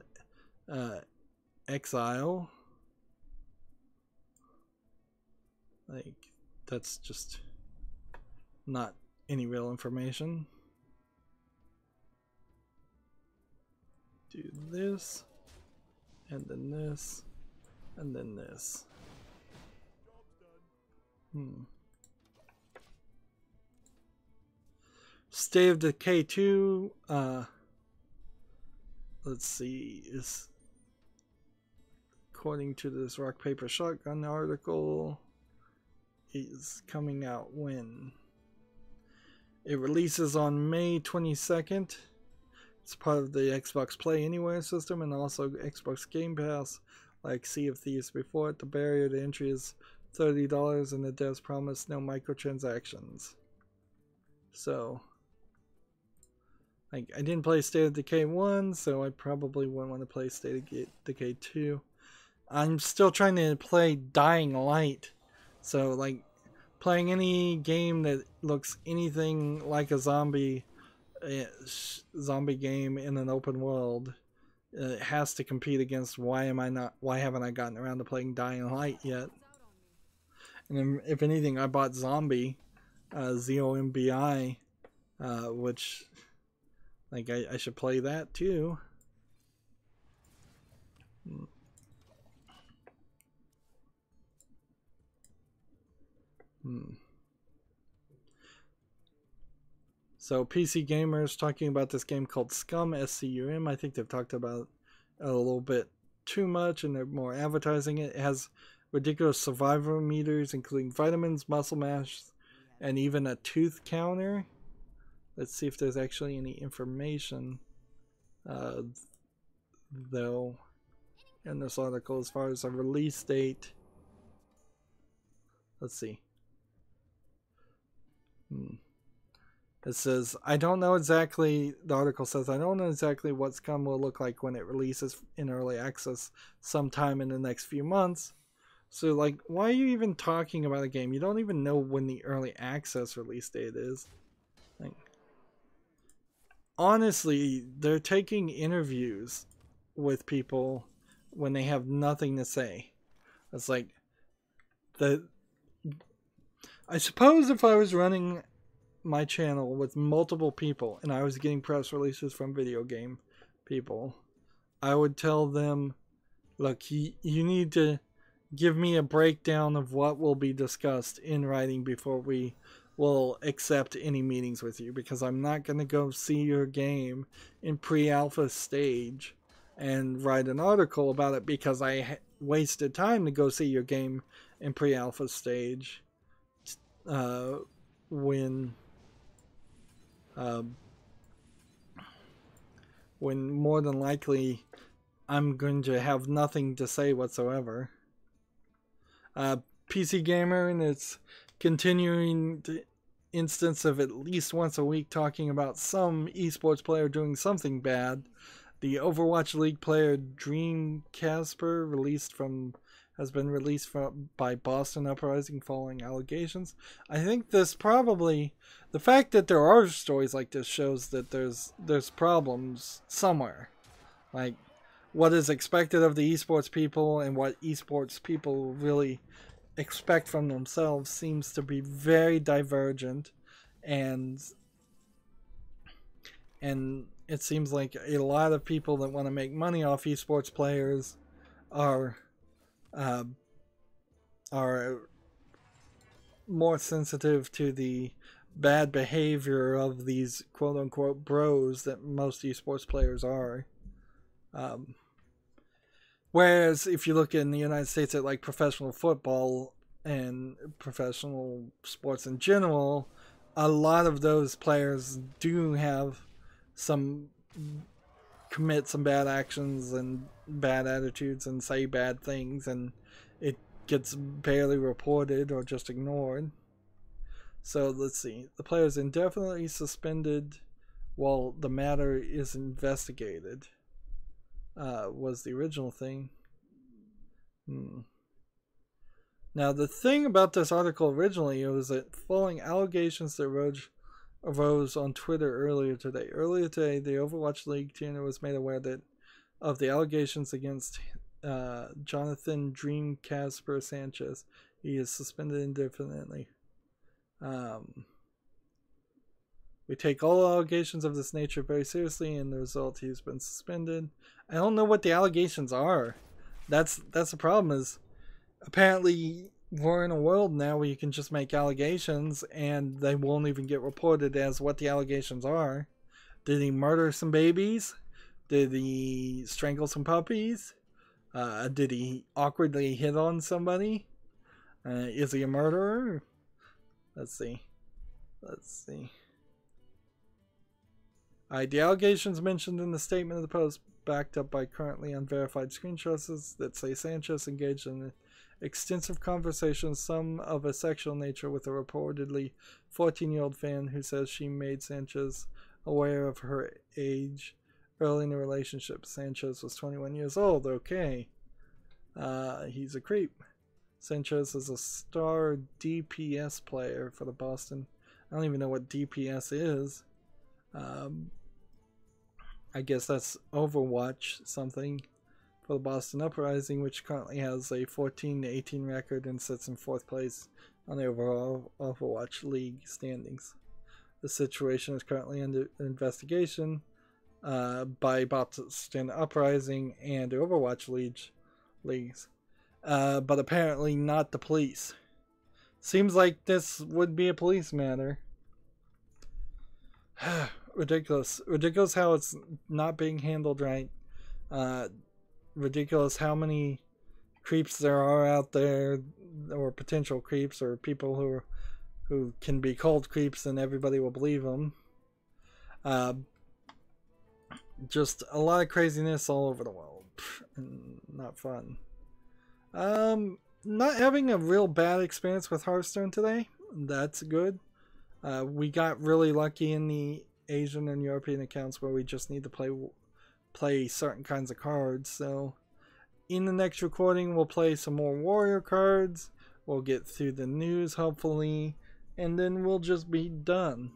Exile. Like, that's just not any real information. Do this, and then this, and then this. State of Decay 2, let's see, is according to this Rock Paper Shotgun article, is coming out when? It releases on May 22nd. It's part of the Xbox Play Anywhere system and also Xbox Game Pass, like Sea of Thieves before it. The barrier to entry is $30 and the devs promise no microtransactions. So, like, I didn't play State of Decay 1, so I probably wouldn't want to play State of Decay 2. I'm still trying to play Dying Light, so, like, playing any game that looks anything like a zombie game in an open world has to compete against why haven't I gotten around to playing Dying Light yet? And then, if anything, I bought Zombie, ZOMBI, which, like, I should play that too. So PC Gamers talking about this game called Scum, SCUM. I think they've talked about it a little bit too much and they're more advertising it. It has ridiculous survivor meters, including vitamins, muscle mass, and even a tooth counter. Let's see if there's actually any information, though, in this article as far as a release date. Let's see. It says, I don't know exactly, the article says, I don't know exactly what Scum will look like when it releases in early access sometime in the next few months. So, like, why are you even talking about a game? You don't even know when the early access release date is. Like, honestly, they're taking interviews with people when they have nothing to say. It's like, I suppose if I was running my channel with multiple people and I was getting press releases from video game people, I would tell them, look, you need to give me a breakdown of what will be discussed in writing before we will accept any meetings with you, because I'm not going to go see your game in pre-alpha stage and write an article about it because I wasted time to go see your game in pre-alpha stage when more than likely I'm going to have nothing to say whatsoever. PC Gamer, in its continuing instance of at least once a week talking about some esports player doing something bad, the Overwatch League player Dream Casper has been released by Boston Uprising following allegations. I think this probably, the fact that there are stories like this shows that there's problems somewhere. Like, what is expected of the esports people and what esports people really expect from themselves seems to be very divergent, and it seems like a lot of people that want to make money off esports players are more sensitive to the bad behavior of these quote-unquote bros that most esports players are. Whereas if you look in the United States at like professional football and professional sports in general, a lot of those players do have commit some bad actions and bad attitudes and say bad things, and it gets barely reported or just ignored. So let's see. The player is indefinitely suspended while the matter is investigated. Was the original thing. Now, the thing about this article originally was that following allegations that arose on Twitter earlier today. Earlier today, the Overwatch League team was made aware of the allegations against Jonathan Dream Casper Sanchez. He is suspended indefinitely. We take all allegations of this nature very seriously, and the result, he's been suspended. I don't know what the allegations are. That's the problem, is apparently we're in a world now where you can just make allegations and they won't even get reported as what the allegations are. Did he murder some babies? Did he strangle some puppies? Did he awkwardly hit on somebody? Is he a murderer? Let's see. The allegations mentioned in the statement of the post, backed up by currently unverified screenshots that say Sanchez engaged in extensive conversations, some of a sexual nature, with a reportedly 14-year-old fan who says she made Sanchez aware of her age early in the relationship. Sanchez was 21 years old. Okay. He's a creep. Sanchez is a star DPS player for the Boston. I don't even know what DPS is. I guess that's Overwatch something for the Boston Uprising, which currently has a 14-18 record and sits in 4th place on the overall Overwatch League standings. The situation is currently under investigation by Boston Uprising and the Overwatch leagues, but apparently not the police. Seems like this would be a police matter. Ridiculous how it's not being handled right. Ridiculous how many creeps there are out there, or potential creeps, or people who can be called creeps and everybody will believe them. Just a lot of craziness all over the world. Not fun. Not having a real bad experience with Hearthstone today. That's good. We got really lucky in the Asian and European accounts where we just need to play certain kinds of cards. So in the next recording we'll play some more warrior cards, we'll get through the news hopefully, and then we'll just be done.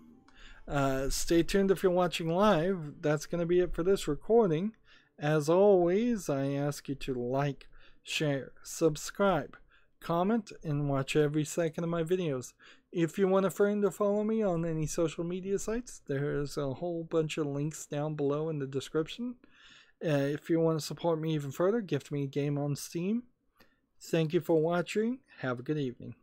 Stay tuned if you're watching live. That's going to be it for this recording. As always, I ask you to like, share, subscribe, comment, and watch every second of my videos. If you want a friend to follow me on any social media sites, there's a whole bunch of links down below in the description. If you want to support me even further, gift me a game on Steam. Thank you for watching. Have a good evening.